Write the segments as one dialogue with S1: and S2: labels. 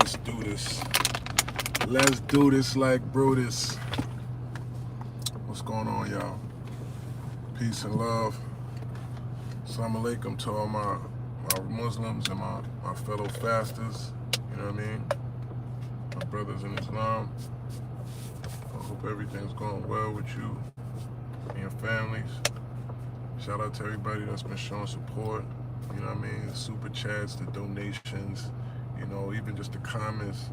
S1: Let's do this. Let's do this like Brutus. What's going on, y'all? Peace and love. Assalamu alaikum to all my Muslims and my fellow fasters. You know what I mean? My brothers in Islam. I hope everything's going well with you and your families. Shout out to everybody that's been showing support. You know what I mean? Super chats, the donations, you know, even just the comments,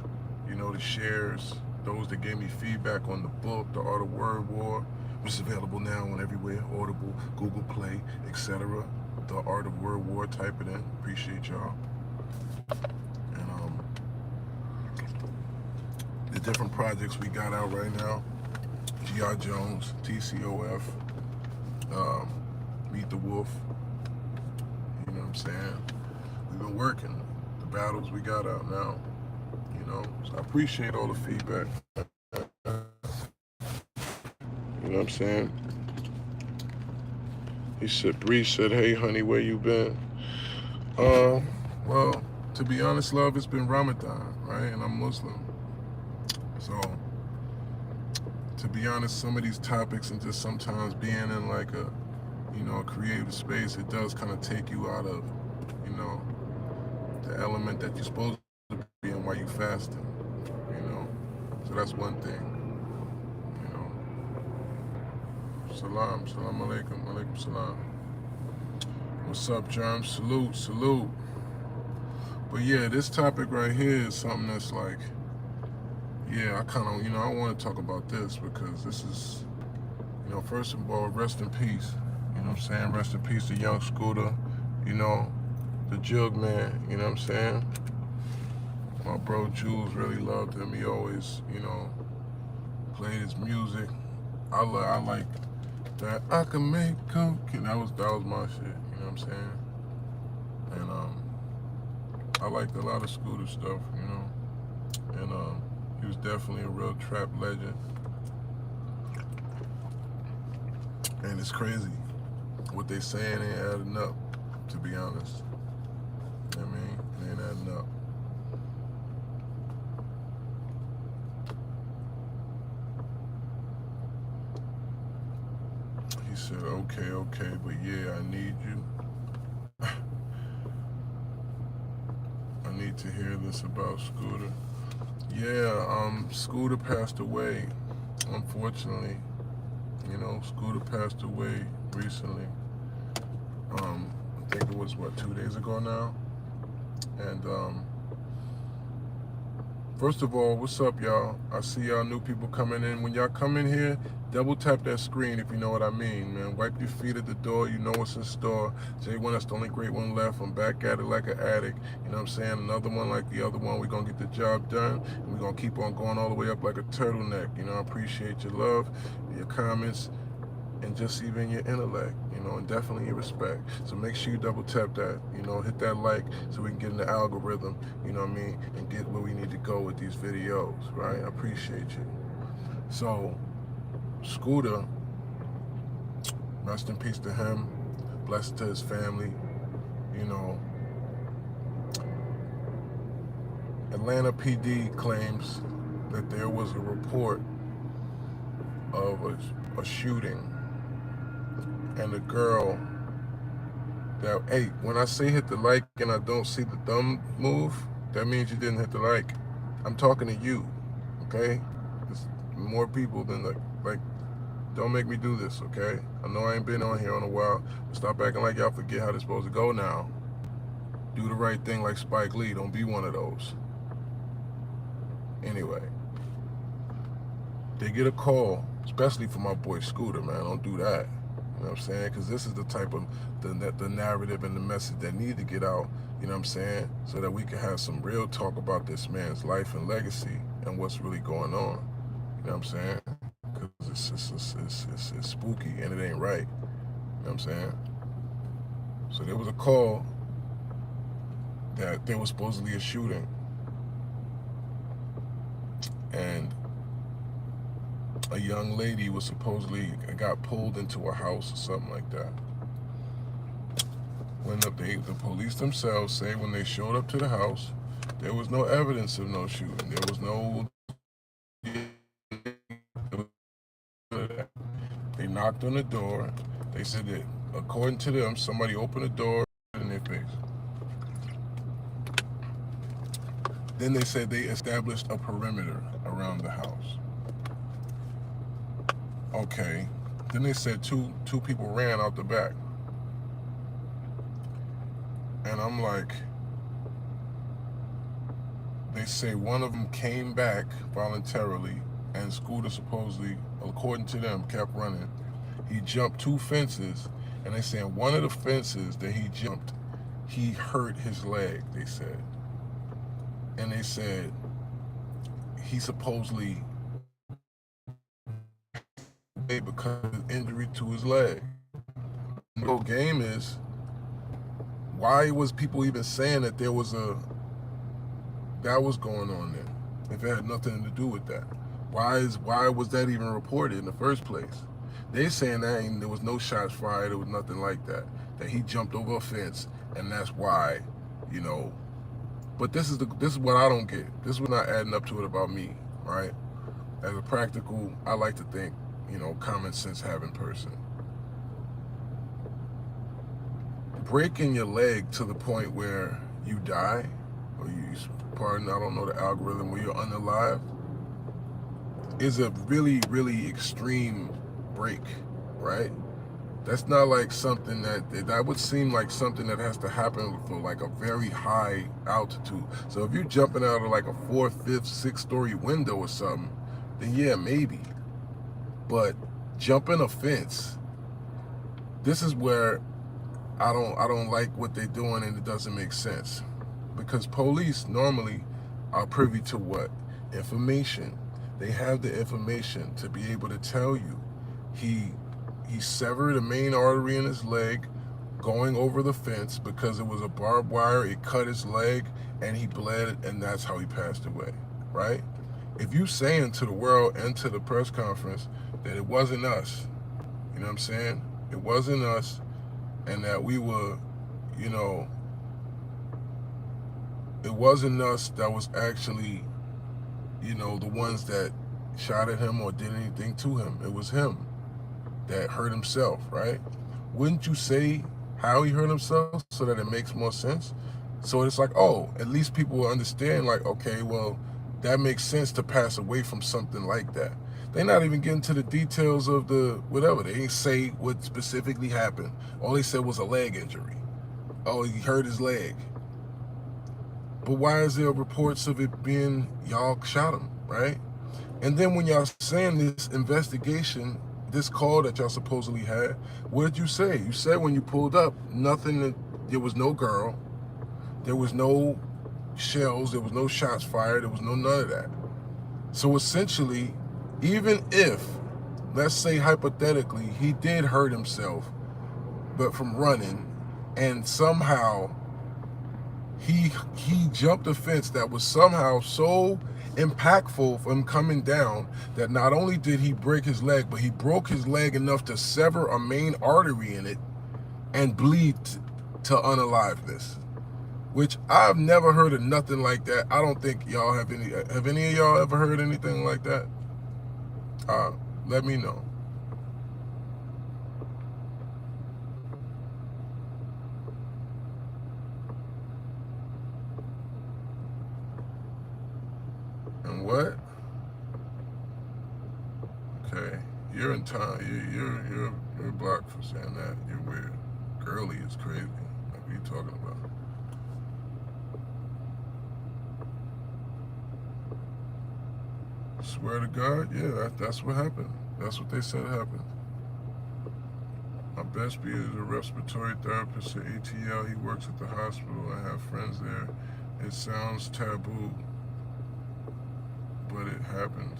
S1: you know, the shares, those that gave me feedback on the book, The Art of Word War, which is available now on everywhere, Audible, Google Play, etc. The Art of Word War, type it in. Appreciate y'all. And the different projects we got out right now, G.I. Jones, TCOF, Meet the Wolf. You know what I'm saying? We've been working the battles we got out now. You know, so I appreciate all the feedback. You know what I'm saying? Bree said, "Hey, honey, where you been?" Well, to be honest, love, it's been Ramadan, right? And I'm Muslim. So, to be honest, some of these topics and just sometimes being in like a, you know, a creative space, it does kind of take you out of, you know, the element that you're supposed to be in while you fasting, you know. So that's one thing, you know. Salam alaikum, alaikum salam. What's up, Germ? Salute. But yeah, this topic right here is something that's like, yeah, I kind of, you know, I want to talk about this because this is, you know, first of all, rest in peace. You know what I'm saying? Rest in peace to young Scooter, you know, the Jug Man, you know what I'm saying? My bro Jules really loved him. He always, you know, played his music. I like that I can make coke, and that was my shit, you know what I'm saying? And I liked a lot of Scooter stuff, you know. And he was definitely a real trap legend. And it's crazy. What they saying ain't adding up, to be honest. You know what I mean? It ain't adding up. He said, okay, but yeah, I need you. I need to hear this about Scooter. Yeah, Scooter passed away, unfortunately. You know, Scooter passed away recently. I think it was, 2 days ago now? And, first of all, what's up, y'all? I see y'all new people coming in. When y'all come in here, double tap that screen if you know what I mean, man. Wipe your feet at the door. You know what's in store. J1, that's the only great one left. I'm back at it like an addict. You know what I'm saying? Another one like the other one. We're going to get the job done. And we're going to keep on going all the way up like a turtleneck. You know, I appreciate your love, your comments, and just even your intellect, you know, and definitely your respect. So make sure you double tap that, you know, hit that like so we can get in the algorithm, you know what I mean, and get where we need to go with these videos, right? I appreciate you. So, Scooter, rest in peace to him, blessed to his family, you know. Atlanta PD claims that there was a report of a shooting. And the girl that, hey, when I say hit the like and I don't see the thumb move, that means you didn't hit the like. I'm talking to you, okay? There's more people than like, don't make me do this, okay? I know I ain't been on here in a while, but stop acting like y'all forget how this supposed to go now. Do the right thing like Spike Lee, don't be one of those. Anyway, they get a call, especially for my boy Scooter, man, don't do that. You know what I'm saying? Because this is the type of the narrative and the message that need to get out, you know what I'm saying? So that we can have some real talk about this man's life and legacy and what's really going on. You know what I'm saying? Because it's spooky and it ain't right. You know what I'm saying? So there was a call that there was supposedly a shooting. And a young lady was supposedly got pulled into a house or something like that. When the police themselves say when they showed up to the house, There was no evidence of no shooting. There was no. They knocked on the door. They said that, according to them, somebody opened the door in their face. Then they said they established a perimeter around the house. Okay. Then they said two people ran out the back. And I'm like, they say one of them came back voluntarily, and Scooter supposedly, according to them, kept running. He jumped 2 fences, and they saying one of the fences that he jumped, he hurt his leg, they said. And they said he supposedly because of injury to his leg. The whole game is, why was people even saying that that was going on there if it had nothing to do with that? Why was that even reported in the first place? They saying that there was no shots fired, there was nothing like that. That he jumped over a fence, and that's why, you know. But this is what I don't get. This is what not adding up to it about me, right? As a practical, I like to think, you know, common sense having person. Breaking your leg to the point where you die, or I don't know the algorithm, where you're unalive, is a really, really extreme break, right? That's not like something that would seem like something that has to happen for like a very high altitude. So if you're jumping out of like a 4th, 5th, 6th story window or something, then yeah, maybe. But jumping a fence, this is where I don't like what they're doing, and it doesn't make sense. Because police normally are privy to what? Information. They have the information to be able to tell you he severed a main artery in his leg going over the fence because it was a barbed wire, it cut his leg, and he bled, and that's how he passed away, right? If you saying to the world and to the press conference that it wasn't us, you know what I'm saying? It wasn't us, and that we were, you know, it wasn't us that was actually, you know, the ones that shot at him or did anything to him. It was him that hurt himself, right? Wouldn't you say how he hurt himself so that it makes more sense? So it's like, oh, at least people will understand, like, okay, well, that makes sense to pass away from something like that. They're not even getting to the details of the whatever. They ain't say what specifically happened. All they said was a leg injury. Oh, he hurt his leg. But why is there reports of it being y'all shot him, right? And then when y'all saying this investigation, this call that y'all supposedly had, what did you say? You said when you pulled up, there was no girl, there was no shells, there was no shots fired, there was none of that. So essentially, even if, let's say hypothetically, he did hurt himself, but from running, and somehow he jumped a fence that was somehow so impactful for him coming down that not only did he break his leg, but he broke his leg enough to sever a main artery in it and bleed to unaliveness, which I've never heard of nothing like that. I don't think y'all have any of y'all ever heard anything like that? Let me know. And what? Okay, you're in time. You're blocked for saying that. You're weird. Girly is crazy. Like, what are you talking about? Swear to God, yeah, that's what happened. That's what they said happened. My best beat is a respiratory therapist at ATL. He works at the hospital. I have friends there. It sounds taboo, but it happened.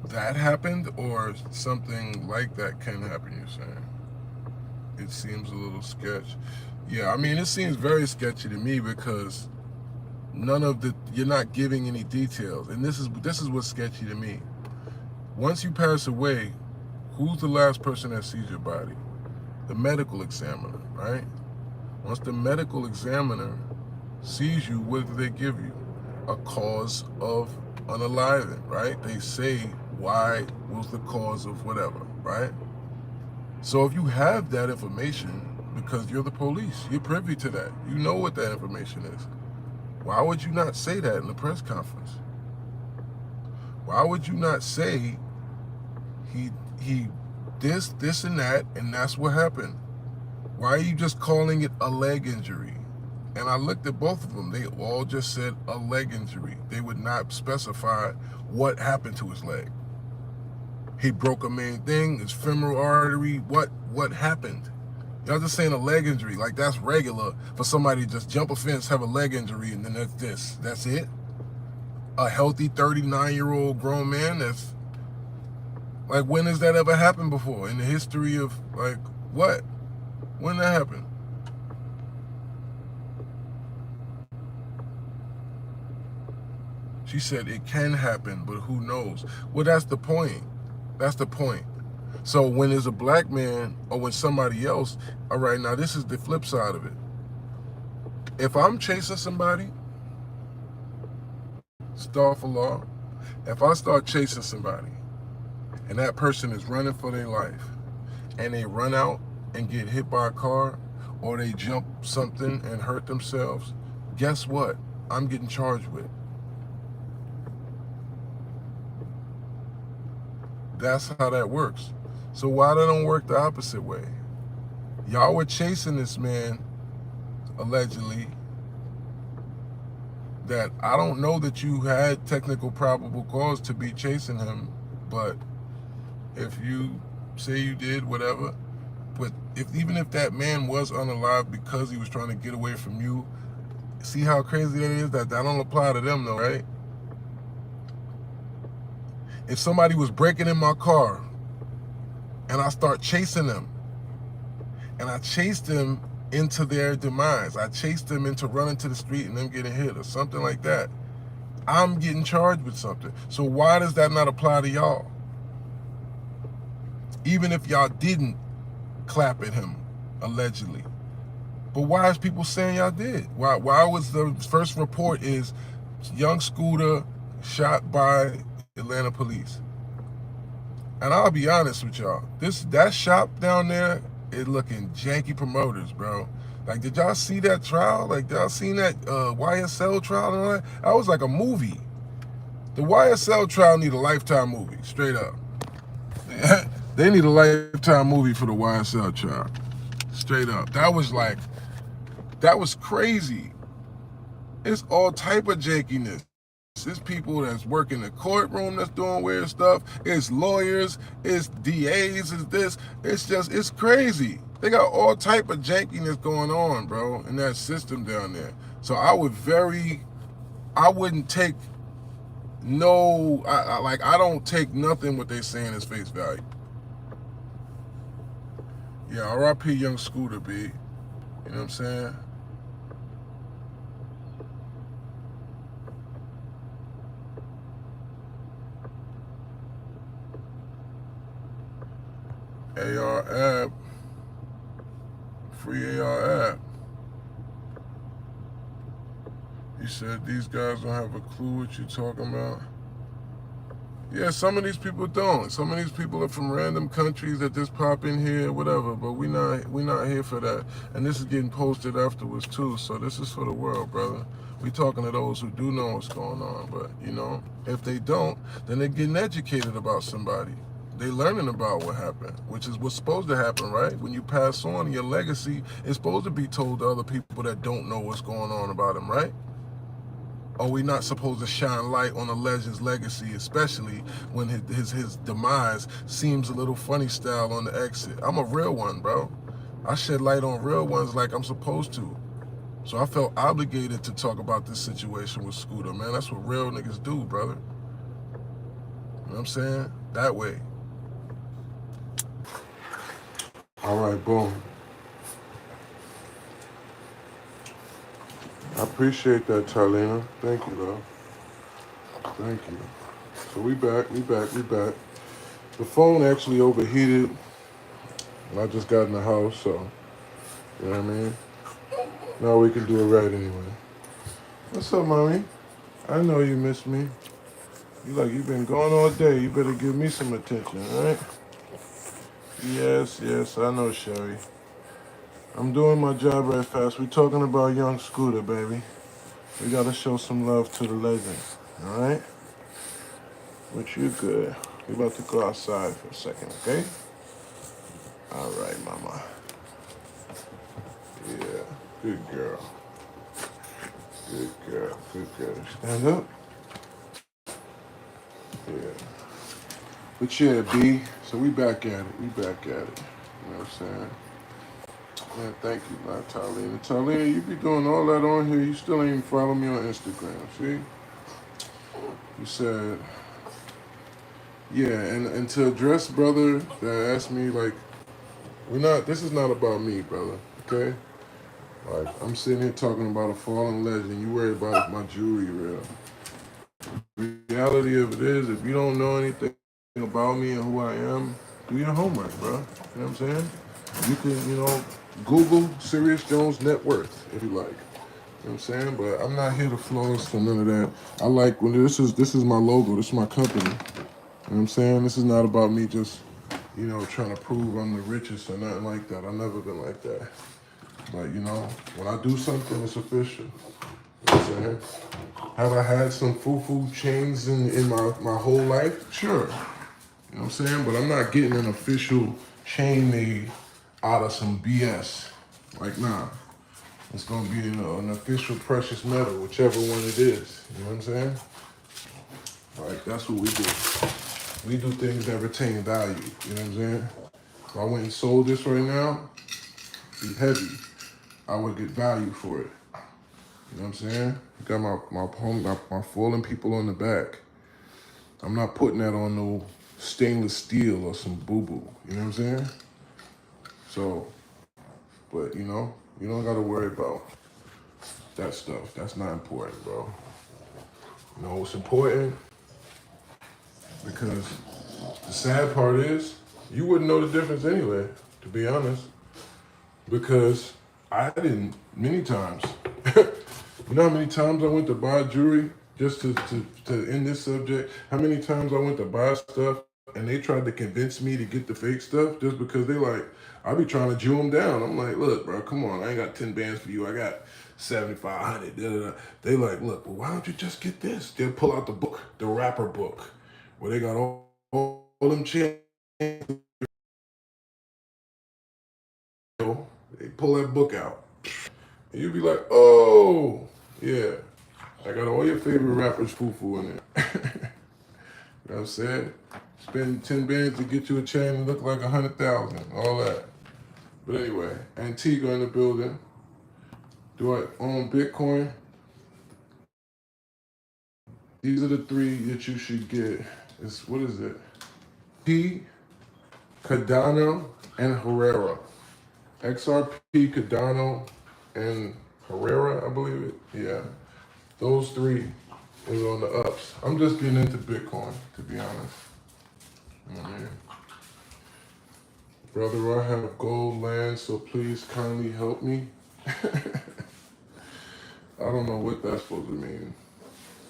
S1: That happened, or something like that can happen, you're saying? It seems a little sketch. Yeah, I mean, it seems very sketchy to me because you're not giving any details. And this is what's sketchy to me. Once you pass away, who's the last person that sees your body? The medical examiner, right? Once the medical examiner sees you, what do they give you? A cause of unaliving, right? They say why was the cause of whatever, right? So if you have that information, because you're the police, you're privy to that, you know what that information is. Why would you not say that in the press conference? Why would you not say he this and that, and that's what happened? Why are you just calling it a leg injury? And I looked at both of them. They all just said a leg injury. They would not specify what happened to his leg. He broke a main thing, his femoral artery. What happened? Y'all just saying a leg injury. Like, that's regular for somebody to just jump a fence, have a leg injury, and then that's it? A healthy 39-year-old grown man that's, like, when has that ever happened before in the history of, like, what? When that happened? She said it can happen, but who knows? Well, that's the point. That's the point. So when there's a black man or when somebody else, all right, now this is the flip side of it. If I'm chasing somebody, astaghfirullah, if I start chasing somebody and that person is running for their life and they run out and get hit by a car or they jump something and hurt themselves, guess what? I'm getting charged with. That's how that works. So why that don't work the opposite way? Y'all were chasing this man, allegedly, that I don't know that you had technical probable cause to be chasing him, but if you say you did, whatever, but even if that man was unalive because he was trying to get away from you, see how crazy that is? That don't apply to them though, right? If somebody was breaking in my car and I start chasing them and I chased them into their demise, I chased them into running to the street and them getting hit or something like that, I'm getting charged with something. So why does that not apply to y'all? Even if y'all didn't clap at him, allegedly. But why is people saying y'all did? Why was the first report is young Scooter shot by Atlanta police? And I'll be honest with y'all, that shop down there is looking janky promoters, bro. Like, did y'all see that trial? Like, y'all seen that YSL trial and all that? That was like a movie. The YSL trial need a Lifetime movie, straight up. They need a Lifetime movie for the YSL trial, straight up. That was crazy. It's all type of jankiness. It's people that's working the courtroom that's doing weird stuff. It's lawyers. It's DAs. It's this. It's crazy. They got all type of jankiness going on, bro, in that system down there. So I wouldn't take I don't take nothing what they saying as face value. Yeah, R.I.P. Young Scooter, B. You know what I'm saying? AR app. Free AR app. He said these guys don't have a clue what you're talking about. Yeah, some of these people don't. Some of these people are from random countries that just pop in here, whatever. But we not here for that. And this is getting posted afterwards too. So this is for the world, brother. We talking to those who do know what's going on. But you know, if they don't, then they're getting educated about somebody. They learning about what happened, which is what's supposed to happen, right? When you pass on, your legacy is supposed to be told to other people that don't know what's going on about him, right? Are we not supposed to shine light on a legend's legacy, especially when his demise seems a little funny style on the exit? I'm a real one, bro. I shed light on real ones like I'm supposed to. So I felt obligated to talk about this situation with Scooter, man. That's what real niggas do, brother. You know what I'm saying? That way. All right, boom. I appreciate that, Tarlena. Thank you, though. Thank you. So we back. The phone actually overheated. And I just got in the house, so, you know what I mean? Now we can do it right anyway. What's up, mommy? I know you miss me. You've been gone all day. You better give me some attention, all right? Yes, yes, I know, Sherry. I'm doing my job right fast. We talking about young Scooter, baby. We gotta show some love to the legend, all right? But you good. We about to go outside for a second, okay? All right, mama. Yeah, good girl. Good girl, good girl. Stand up. Yeah. But yeah, B, so we back at it. We back at it. You know what I'm saying? Man, thank you, man, Talina. Talina, you be doing all that on here. You still ain't even follow me on Instagram, see? You said, yeah, and to address brother that asked me, like, this is not about me, brother, okay? Like, I'm sitting here talking about a fallen legend. You worry about if my jewelry real. The reality of it is, if you don't know anything about me and who I am, do your homework, bro. You know what I'm saying? You can, Google Serius Jones net worth if you like. You know what I'm saying? But I'm not here to floss or none of that. I like when this is my logo, this is my company. You know what I'm saying? This is not about me just, trying to prove I'm the richest or nothing like that. I've never been like that. But when I do something, it's official. You know what I'm saying? Have I had some foo-foo chains in my whole life? Sure. You know what I'm saying? But I'm not getting an official chain made out of some BS. Like, nah. It's gonna be an official precious metal, whichever one it is. You know what I'm saying? Like, that's what we do. We do things that retain value. You know what I'm saying? If I went and sold this right now, it'd be heavy. I would get value for it. You know what I'm saying? Got my fallen people on the back. I'm not putting that on no stainless steel or some boo-boo. You know what I'm saying? So, but you don't gotta worry about that stuff. That's not important, bro. You know what's important? Because the sad part is, you wouldn't know the difference anyway, to be honest. Because I didn't many times. You know how many times I went to buy jewelry just to end this subject? How many times I went to buy stuff and they tried to convince me to get the fake stuff just because they like, I be trying to Jew them down. I'm like, look, bro, come on. I ain't got 10 bands for you. I got 7,500. Da, da, da. They like, look, well, why don't you just get this? They'll pull out the book, the rapper book, where they got all them chains. They pull that book out. And you be like, oh, yeah. I got all your favorite rappers foo-foo in there. You know what I'm saying? Spend 10 bands to get you a chain and look like 100,000, all that. But anyway, Antigua in the building. Do I own Bitcoin? These are the three that you should get. What is it? P, Cardano, and Herrera. XRP, Cardano, and Herrera, I believe it. Yeah. Those three is on the ups. I'm just getting into Bitcoin, to be honest. You know what I mean? Brother, I have gold land, so please kindly help me. I don't know what that's supposed to mean,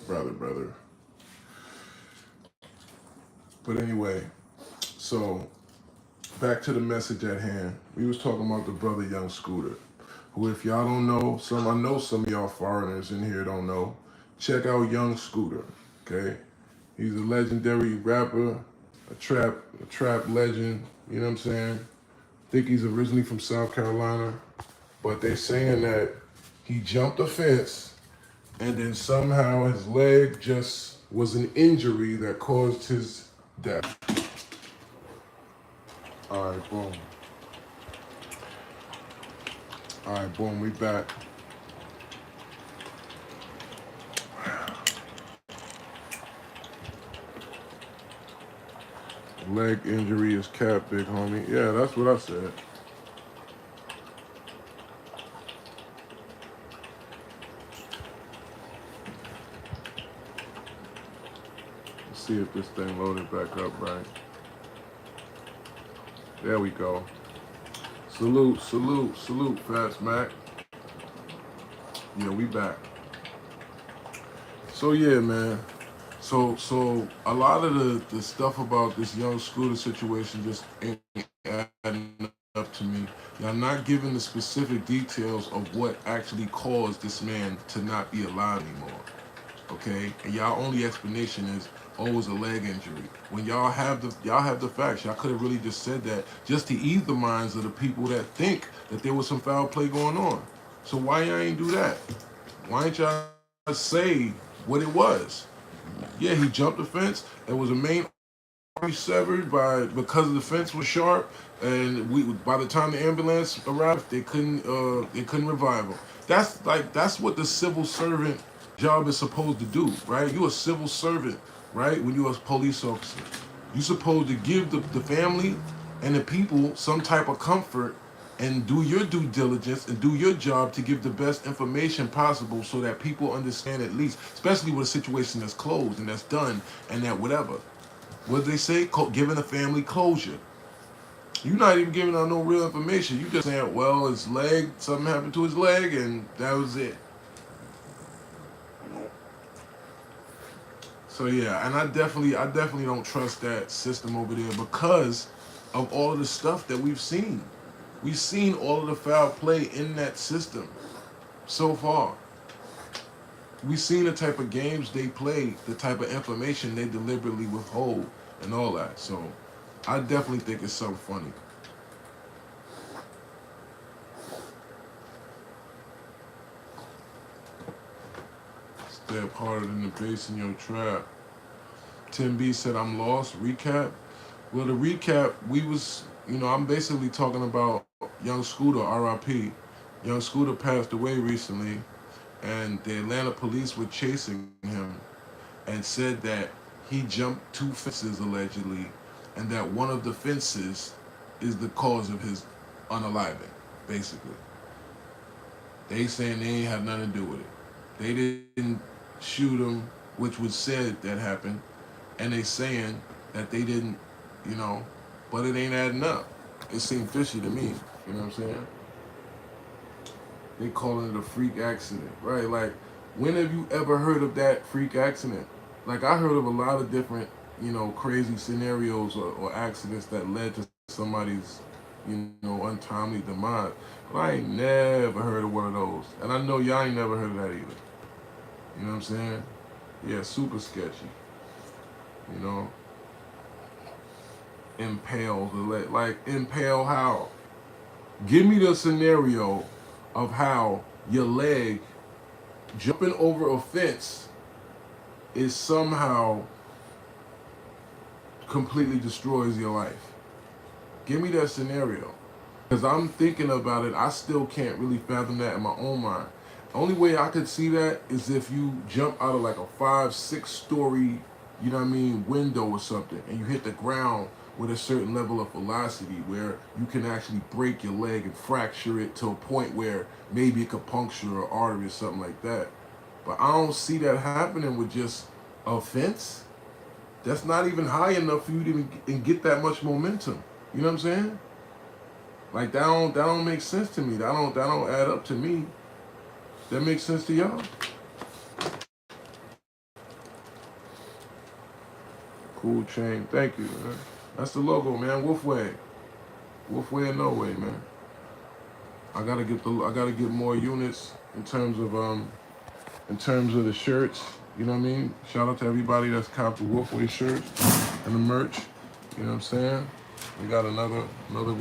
S1: brother. But anyway, so back to the message at hand. We was talking about the brother Young Scooter, who, if y'all don't know, I know some of y'all foreigners in here don't know. Check out Young Scooter, okay? He's a legendary rapper, a trap legend, you know what I'm saying? I think he's originally from South Carolina, but they're saying that he jumped a fence and then somehow his leg just was an injury that caused his death. All right, boom. All right, boom, we back. Leg injury is cap, big homie. Yeah, that's what I said. Let's see if this thing loaded back up right. There we go. Salute, Fast Mac. Yeah, we back. So yeah, man. So a lot of the stuff about this young Scooter situation just ain't adding up to me. Y'all not giving the specific details of what actually caused this man to not be alive anymore. Okay? And y'all only explanation is, oh, it was a leg injury. When y'all have the facts, y'all could have really just said that just to ease the minds of the people that think that there was some foul play going on. So why y'all ain't do that? Why ain't y'all say what it was? Yeah, he jumped the fence. It was a main artery severed because the fence was sharp, and by the time the ambulance arrived, they couldn't revive him. That's what the civil servant job is supposed to do, right? You're a civil servant, right? When you're a police officer, you're supposed to give the family and the people some type of comfort and do your due diligence and do your job to give the best information possible so that people understand at least, especially with a situation that's closed and that's done and that whatever. What they say? Giving a family closure. You're not even giving out no real information. You just saying, well, his leg, something happened to his leg, and that was it. So yeah, and I definitely don't trust that system over there because of all of the stuff that we've seen. We've seen all of the foul play in that system so far. We've seen the type of games they play, the type of information they deliberately withhold, and all that. So I definitely think it's something funny. Step harder than the bass in your trap. Tim B said, I'm lost. Recap. Well, the recap, I'm basically talking about Young Scooter, RIP. Young Scooter passed away recently, and the Atlanta police were chasing him and said that he jumped 2 fences allegedly, and that one of the fences is the cause of his unaliving, basically. They saying they ain't have nothing to do with it. They didn't shoot him, which was said that happened, and they saying that they didn't, but it ain't adding up. It seemed fishy to me, you know what I'm saying? They calling it a freak accident, right? Like, when have you ever heard of that freak accident? Like, I heard of a lot of different, crazy scenarios or accidents that led to somebody's, untimely demise. But I ain't never heard of one of those. And I know y'all ain't never heard of that either. You know what I'm saying? Yeah, super sketchy. Impale, like, impale how? Give me the scenario of how your leg jumping over a fence is somehow completely destroys your life. Give me that scenario. Because I'm thinking about it, I still can't really fathom that in my own mind. The only way I could see that is if you jump out of like a 5-6 story, window or something, and you hit the ground with a certain level of velocity where you can actually break your leg and fracture it to a point where maybe it could puncture an artery or something like that. But I don't see that happening with just a fence. That's not even high enough for you to even get that much momentum. You know what I'm saying? Like, that don't make sense to me. That don't add up to me. That makes sense to y'all? Cool chain. Thank you, man. That's the logo, man. Wolfway. Wolfway and No Way, man. I gotta get more units in terms of the shirts. You know what I mean? Shout out to everybody that's copped the Wolfway shirts and the merch. You know what I'm saying? We got another round.